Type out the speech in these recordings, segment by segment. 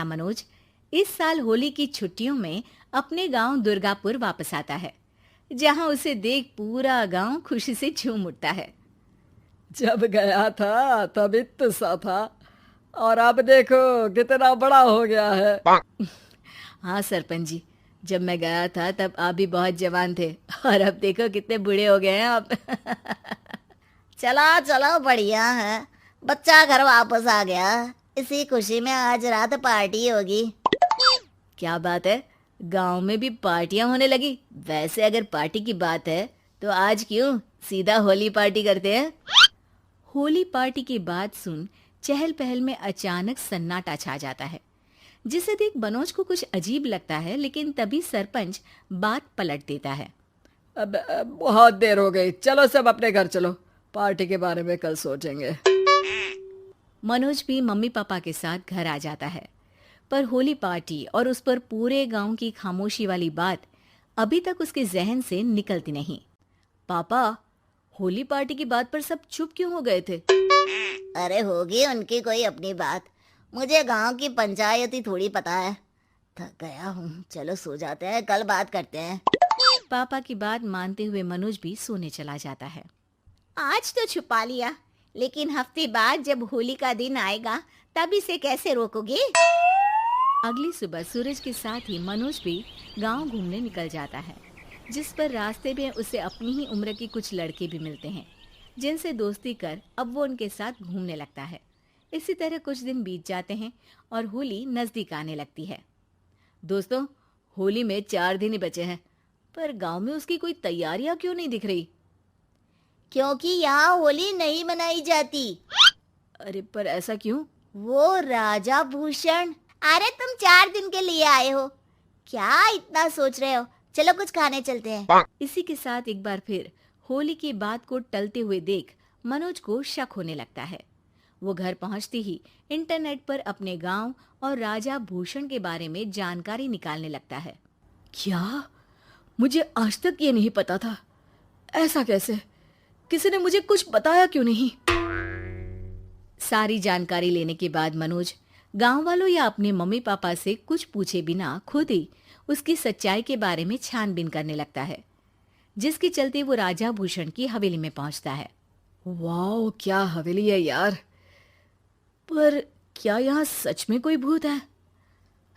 मनोज इस साल होली की छुट्टियों में अपने गांव दुर्गापुर वापस आता है, जहां उसे देख पूरा गांव खुशी से झूम उठता है। जब गया था तब इतना सा था और अब देखो कितना बड़ा हो गया है। हाँ सरपंच जी, जब मैं गया था तब आप भी बहुत जवान थे और अब देखो कितने बूढ़े हो गए हैं आप। चलो चलो बढ़िया है, बच्चा घर वापस आ गया। इसी खुशी में आज रात पार्टी होगी। क्या बात है, गांव में भी पार्टियां होने लगी। वैसे अगर पार्टी की बात है तो आज क्यों सीधा होली पार्टी करते हैं। होली पार्टी की बात सुन चहल पहल में अचानक सन्नाटा छा जाता है, जिसे देख मनोज को कुछ अजीब लगता है, लेकिन तभी सरपंच बात पलट देता है। अब बहुत देर हो गई, चलो सब अपने घर चलो, पार्टी के बारे में कल सोचेंगे। मनोज भी मम्मी पापा के साथ घर आ जाता है, पर होली पार्टी और उस पर पूरे गांव की खामोशी वाली बात अभी तक उसके जहन से निकलती नहीं। पापा, होली पार्टी की बात पर सब चुप क्यों हो गए थे? अरे होगी उनकी कोई अपनी बात, मुझे गांव की पंचायत ही थोड़ी पता है। थक गया हूँ, चलो सो जाते हैं, कल बात करते हैं। पापा की बात मानते हुए मनोज भी सोने चला जाता है। आज तो छुपा लिया, लेकिन हफ्ते बाद जब होली का दिन आएगा तब इसे कैसे रोकोगे? अगली सुबह सूरज के साथ ही मनोज भी गांव घूमने निकल जाता है, जिस पर रास्ते में उसे अपनी ही उम्र के कुछ लड़के भी मिलते हैं, जिनसे दोस्ती कर अब वो उनके साथ घूमने लगता है। इसी तरह कुछ दिन बीत जाते हैं और होली नजदीक आने लगती है। दोस्तों, होली में 4 दिन ही बचे हैं, पर गांव में उसकी कोई तैयारियां क्यों नहीं दिख रही? क्योंकि यहाँ होली नहीं मनाई जाती। अरे पर ऐसा क्यों? वो राजा भूषण, अरे तुम 4 दिन के लिए आए हो, क्या इतना सोच रहे हो? चलो कुछ खाने चलते हैं। इसी के साथ एक बार फिर होली की बात को टलते हुए देख मनोज को शक होने लगता है। वो घर पहुंचते ही इंटरनेट पर अपने गांव और राजा भूषण के बारे में जानकारी निकालने लगता है। क्या? मुझे आज तक ये नहीं पता था। ऐसा कैसे? किसी ने मुझे कुछ बताया क्यों नहीं? सारी जानकारी लेने के बाद मनोज गांव वालों या अपने मम्मी पापा से कुछ पूछे बिना खुद ही उसकी सच्चाई के बारे में छानबीन करने लगता है, जिसके चलते वो राजा भूषण की हवेली में पहुंचता है। वाह, क्या हवेली है यार! पर क्या यहाँ सच में कोई भूत है?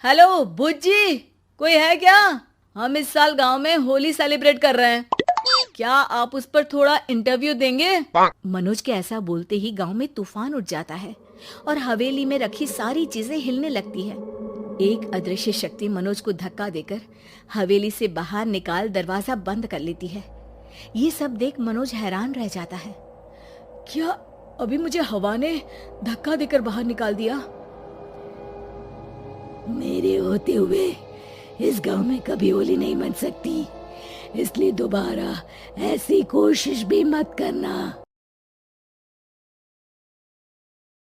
हेलो भूत जी, कोई है क्या? हम इस साल गांव में होली सेलिब्रेट कर रहे हैं, क्या आप उस पर थोड़ा इंटरव्यू देंगे? मनोज के ऐसा बोलते ही गांव में तूफान उठ जाता है और हवेली में रखी सारी चीजें हिलने लगती है। एक अदृश्य शक्ति मनोज को धक्का देकर हवेली से बाहर निकाल दरवाजा बंद कर लेती है। ये सब देख मनोज हैरान रह जाता है। क्या अभी मुझे हवा ने धक्का देकर बाहर निकाल दिया? मेरे होते हुए इस गांव में कभी होली नहीं मन सकती, इसलिए दोबारा ऐसी कोशिश भी मत करना।